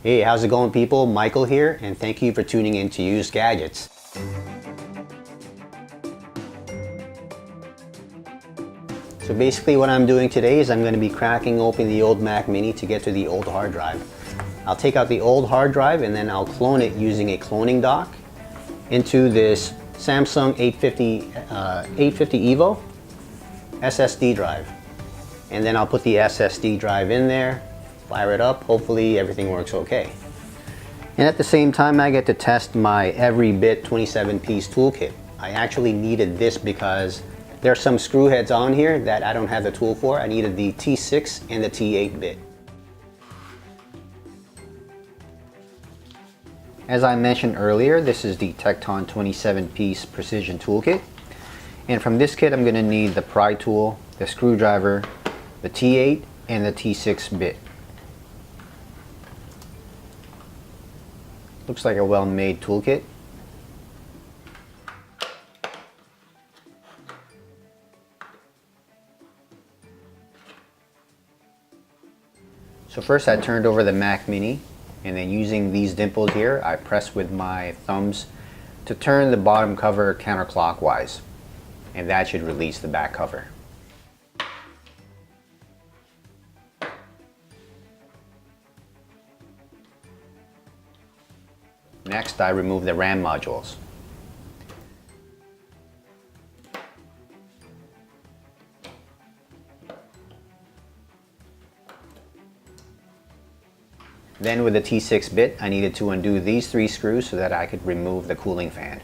Hey, how's it going, people? Michael here, and thank you for tuning in to Used Gadgets. So basically what I'm doing today is I'm going to be cracking open the old Mac Mini to get to the old hard drive. I'll take out the old hard drive and then I'll clone it using a cloning dock into this Samsung 850 EVO SSD drive. And then I'll put the SSD drive in there, fire it up, hopefully everything works okay. And at the same time I get to test my Everybit 27-piece toolkit. I actually needed this because there's some screw heads on here that I don't have the tool for. I needed the T6 and the T8 bit. As I mentioned earlier, this is the Tekton 27-piece precision toolkit. And from this kit I'm going to need the pry tool, the screwdriver, the T8 and the T6 bit. Looks like a well-made toolkit. So first I turned over the Mac Mini, and then using these dimples here I press with my thumbs to turn the bottom cover counterclockwise, and that should release the back cover. Next I remove the RAM modules. Then with the T6 bit, I needed to undo these 3 screws so that I could remove the cooling fan.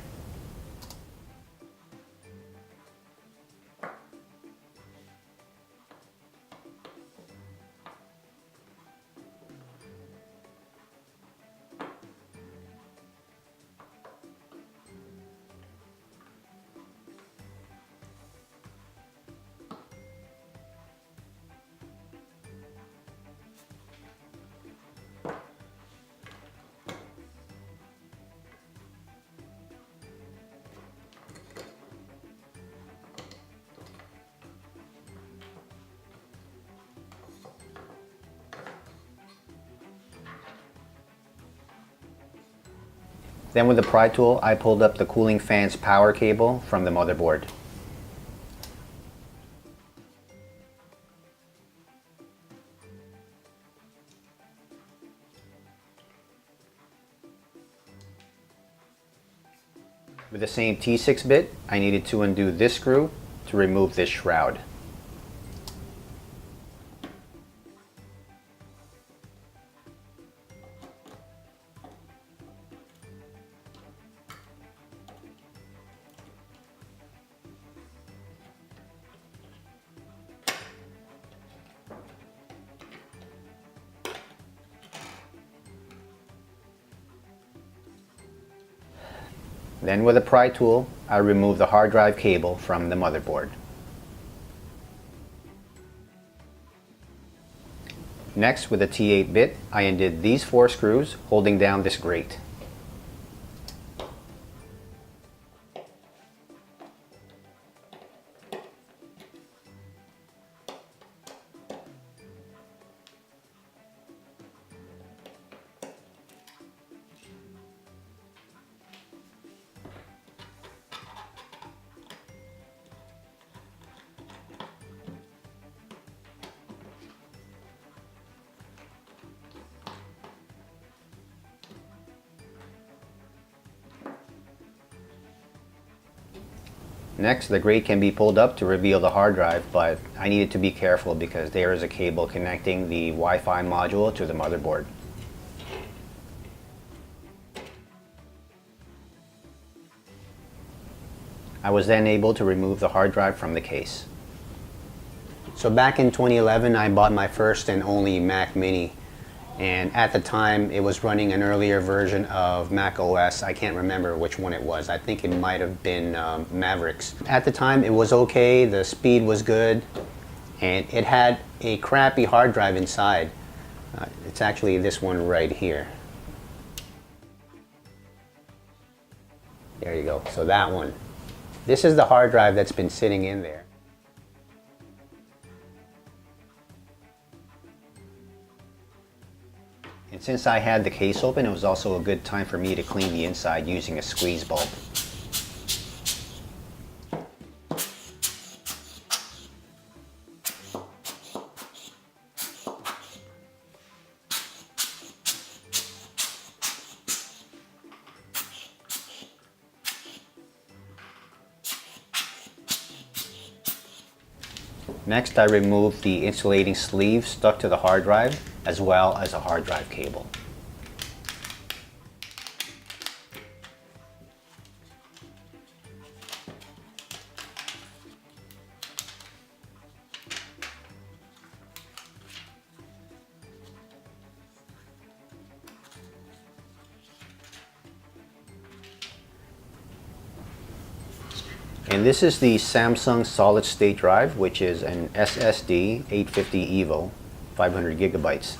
Then with the pry tool, I pulled up the cooling fan's power cable from the motherboard. With the same T6 bit, I needed to undo this screw to remove this shroud. Then with a pry tool, I remove the hard drive cable from the motherboard. Next, with the T8 bit, I undid these 4 screws holding down this grate. Next, the grate can be pulled up to reveal the hard drive, but I needed to be careful because there is a cable connecting the Wi-Fi module to the motherboard. I was then able to remove the hard drive from the case. So back in 2011, I bought my first and only Mac Mini. And at the time it was running an earlier version of Mac OS. I can't remember which one it was. I think it might have been Mavericks. At the time it was okay, the speed was good, and it had a crappy hard drive inside. It's actually this one right here. There you go, so that one. This is the hard drive that's been sitting in there. And since I had the case open, it was also a good time for me to clean the inside using a squeeze bulb. Next, I removed the insulating sleeve stuck to the hard drive, as well as a hard drive cable. And this is the Samsung solid state drive, which is an SSD 850 EVO, 500 gigabytes.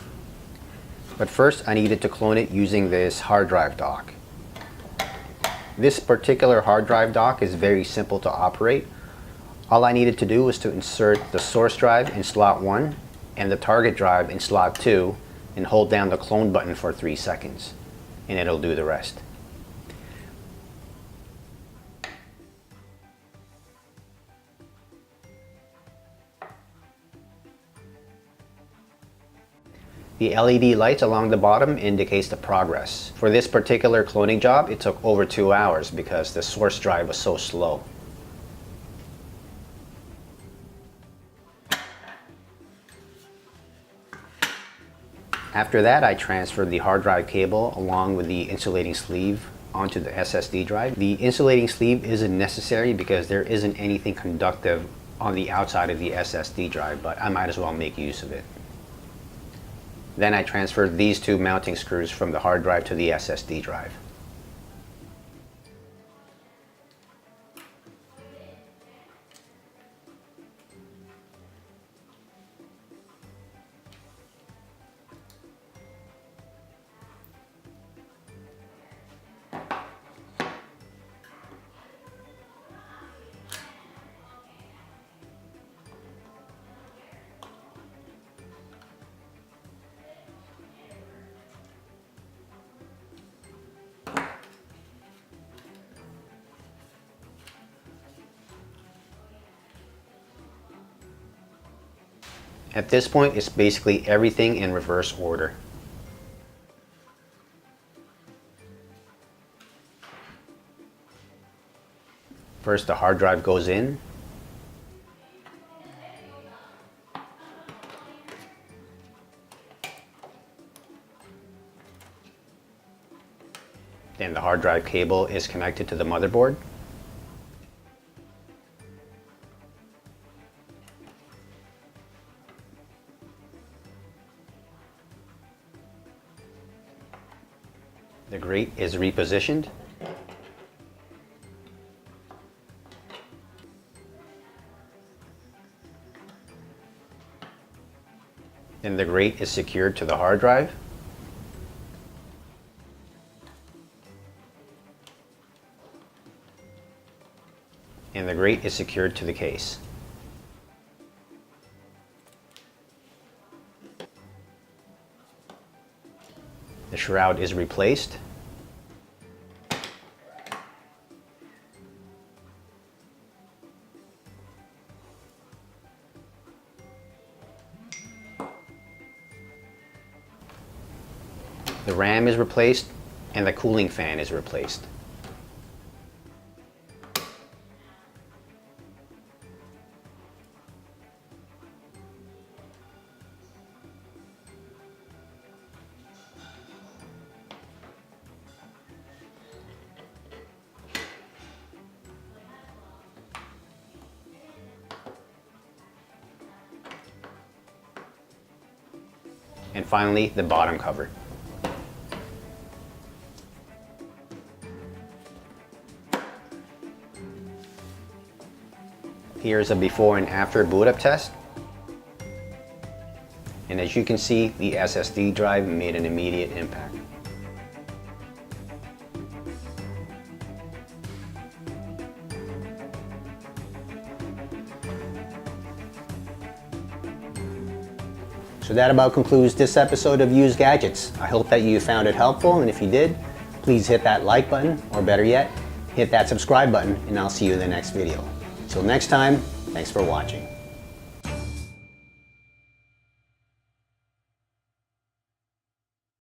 But first I needed to clone it using this hard drive dock. This particular hard drive dock is very simple to operate. All I needed to do was to insert the source drive in slot 1 and the target drive in slot 2 and hold down the clone button for 3 seconds, and it'll do the rest. The LED lights along the bottom indicates the progress. For this particular cloning job, it took over 2 hours because the source drive was so slow. After that, I transferred the hard drive cable along with the insulating sleeve onto the SSD drive. The insulating sleeve isn't necessary because there isn't anything conductive on the outside of the SSD drive, but I might as well make use of it. Then I transferred these 2 mounting screws from the hard drive to the SSD drive. At this point, it's basically everything in reverse order. First, the hard drive goes in. Then the hard drive cable is connected to the motherboard. The grate is repositioned. Then the grate is secured to the hard drive. And the grate is secured to the case. The shroud is replaced. The RAM is replaced and the cooling fan is replaced. And finally, the bottom cover. Here's a before and after boot up test. And as you can see, the SSD drive made an immediate impact. So that about concludes this episode of Used Gadgets. I hope that you found it helpful, and if you did, please hit that like button, or better yet, hit that subscribe button, and I'll see you in the next video. Until next time, thanks for watching.